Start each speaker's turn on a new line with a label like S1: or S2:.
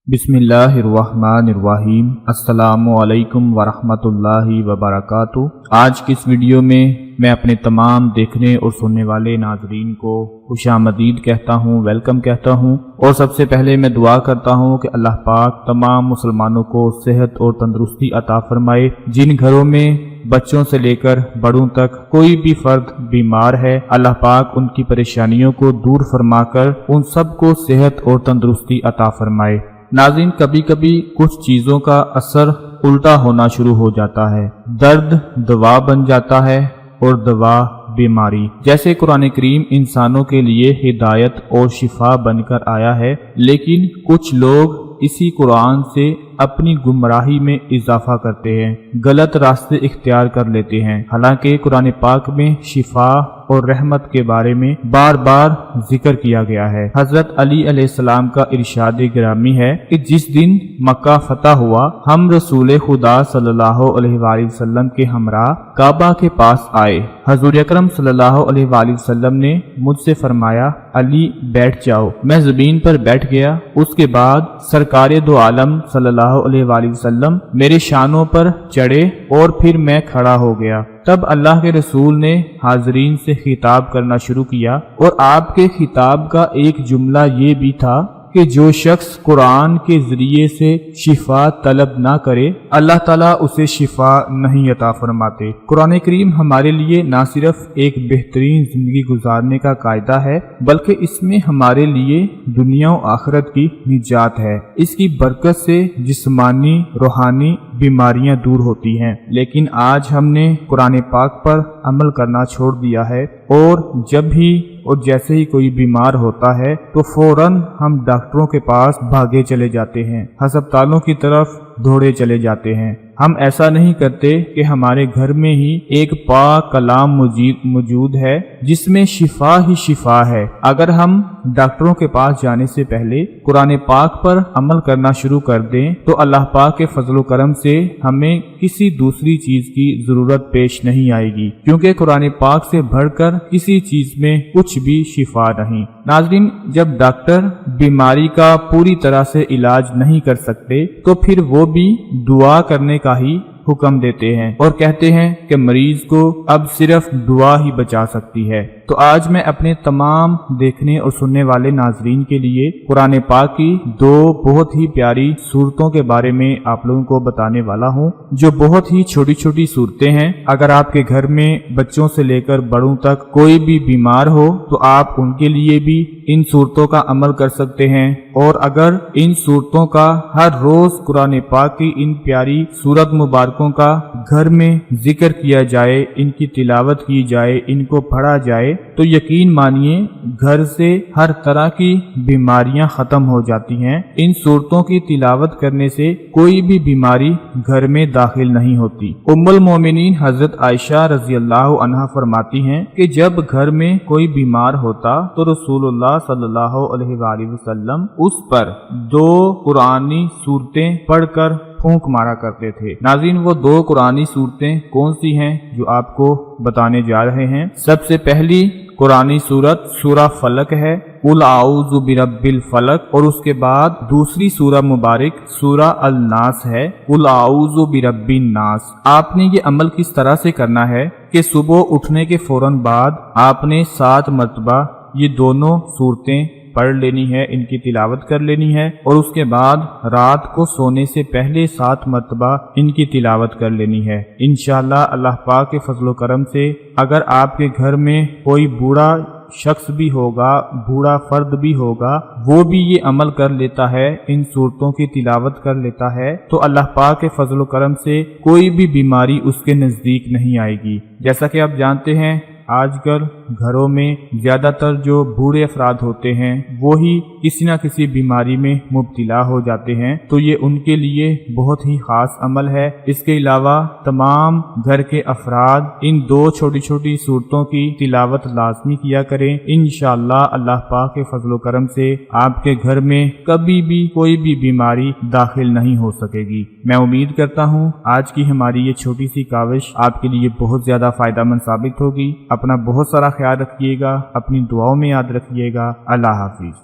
S1: बिस्मिल्लाहिर्रहमानिर्रहीम। अस्सलामुअलैकुम वरहमतुल्लाहि वबरकातुहू। आज की इस वीडियो में मैं अपने तमाम देखने और सुनने वाले नाजरीन को खुशामदीद कहता हूँ, वेलकम कहता हूँ। और सबसे पहले मैं दुआ करता हूँ कि अल्लाह पाक तमाम मुसलमानों को सेहत और तंदुरुस्ती अता फरमाए। जिन घरों में बच्चों से लेकर बड़ों तक कोई भी फर्द बीमार है, अल्लाह पाक उनकी परेशानियों को दूर फरमाकर उन सबको सेहत और तंदुरुस्ती अता फरमाए। नाज़रीन, कभी कभी कुछ चीज़ों का असर उल्टा होना शुरू हो जाता है। दर्द दवा बन जाता है और दवा बीमारी। जैसे कुरान करीम इंसानों के लिए हिदायत और शिफा बनकर आया है, लेकिन कुछ लोग इसी कुरान से अपनी गुमराही में इजाफा करते हैं, गलत रास्ते इख्तियार कर लेते हैं। हालांकि कुरान पाक में शिफा और रहमत के बारे में बार बार जिक्र किया गया है। हजरत अली अलैहिस्सलाम का इरशाद गिरामी है कि जिस दिन मक्का फतह हुआ, हम रसूल खुदा सल्लल्लाहु अलैहि वसल्लम के हमरा काबा के पास आए। हजूर अकरम सल्लल्लाहु अलैहि वसल्लम ने मुझसे फरमाया, अली बैठ जाओ। मैं जमीन पर बैठ गया। उसके बाद सरकारे दो आलम सल्लल्लाहु अलैहि वसल्लम मेरे शानों पर चढ़े और फिर मैं खड़ा हो गया। तब अल्लाह के रसूल ने हाजरीन से खिताब करना शुरू किया और आपके खिताब का एक जुमला ये भी था कि जो शख्स कुरान के जरिए से शिफा तलब ना करे, अल्लाह ताला उसे शिफा नहीं अता फरमाते। कुरान करीम हमारे लिए ना सिर्फ एक बेहतरीन जिंदगी गुजारने का कायदा है, बल्कि इसमें हमारे लिए दुनिया और आखिरत की निजात है। इसकी बरकत से जिस्मानी रूहानी बीमारियां दूर होती हैं। लेकिन आज हमने कुरान पाक पर अमल करना छोड़ दिया है और जब भी और जैसे ही कोई बीमार होता है तो फौरन हम डॉक्टरों के पास भागे चले जाते हैं, अस्पतालों की तरफ दौड़े चले जाते हैं। हम ऐसा नहीं करते कि हमारे घर में ही एक पाक कलाम मौजूद है जिसमें शिफा ही शिफा है। अगर हम डॉक्टरों के पास जाने से पहले कुरान पाक पर अमल करना शुरू कर दें तो अल्लाह पाक के फजल करम से हमें किसी दूसरी चीज की जरूरत पेश नहीं आएगी, क्योंकि कुरान पाक से बढ़कर किसी चीज में कुछ भी शिफा नहीं। नाज़रीन, जब डॉक्टर बीमारी का पूरी तरह से इलाज नहीं कर सकते तो फिर वो भी दुआ करने का ही हुक्म देते हैं और कहते हैं कि मरीज को अब सिर्फ दुआ ही बचा सकती है। तो आज मैं अपने तमाम देखने और सुनने वाले नाजरीन के लिए कुरान पाक की दो बहुत ही प्यारी सूरतों के बारे में आप लोगों को बताने वाला हूँ, जो बहुत ही छोटी छोटी सूरतें हैं। अगर आपके घर में बच्चों से लेकर बड़ों तक कोई भी बीमार हो तो आप उनके लिए भी इन सूरतों का अमल कर सकते हैं। और अगर इन सूरतों का हर रोज कुरान पाक की इन प्यारी सूरत मुबारकों का घर में जिक्र किया जाए, इनकी तिलावत की जाए, इनको पढ़ा जाए, तो यकीन मानिए घर से हर तरह की बीमारियां खत्म हो जाती हैं। इन सूरतों की तिलावत करने से कोई भी बीमारी घर में दाखिल नहीं होती। उम्मुल मोमिनीन हजरत आयशा रजी अल्लाह अन्हा फरमाती हैं कि जब घर में कोई बीमार होता तो रसूलुल्लाह सल्लल्लाहु अलैहि वसल्लम उस पर दो कुरानी सूरतें पढ़कर फूंक मारा करते थे। नाज़रीन, वो दो कुरानी सूरतें कौन सी हैं जो आपको बताने जा रहे हैं। सबसे पहली कुरानी सूरत सूरा फलक है, कुल आऊज़ु बिरब्बिल फलक, और उसके बाद दूसरी सूरा मुबारक सूरा अल नास है, कुल आऊज़ु बिरब्बिन नास। आपने ये अमल किस तरह से करना है कि सुबह उठने के फौरन बाद आपने 7 मरतबा ये दोनों सूरतें पढ़ लेनी है, इनकी तिलावत कर लेनी है, और उसके बाद रात को सोने से पहले 7 मरतबा इनकी तिलावत कर लेनी है। इंशाअल्लाह अल्लाह पाक के फजल करम से अगर आपके घर में कोई बूढ़ा शख्स भी होगा, बूढ़ा फर्द भी होगा, वो भी ये अमल कर लेता है, इन सूरतों की तिलावत कर लेता है, तो अल्लाह पाक के फजल करम से कोई भी बीमारी उसके नजदीक नहीं आएगी। जैसा कि आप जानते हैं आजकल घरों में ज्यादातर जो बूढ़े अफराद होते हैं वो ही किसी न किसी बीमारी में मुब्तला हो जाते हैं, तो ये उनके लिए बहुत ही खास अमल है। इसके अलावा तमाम घर के अफराद इन दो छोटी छोटी सूरतों की तिलावत लाजमी किया करें। इंशाअल्लाह अल्लाह पाक के फजल करम से आपके घर में कभी भी कोई भी बीमारी दाखिल नहीं हो सकेगी। मैं उम्मीद करता हूँ आज की हमारी ये छोटी सी काविश आपके लिए बहुत ज्यादा फायदामंद साबित होगी। अपना बहुत सारा ख्याल रखिएगा, अपनी दुआओं में याद रखिएगा। अल्लाह हाफिज।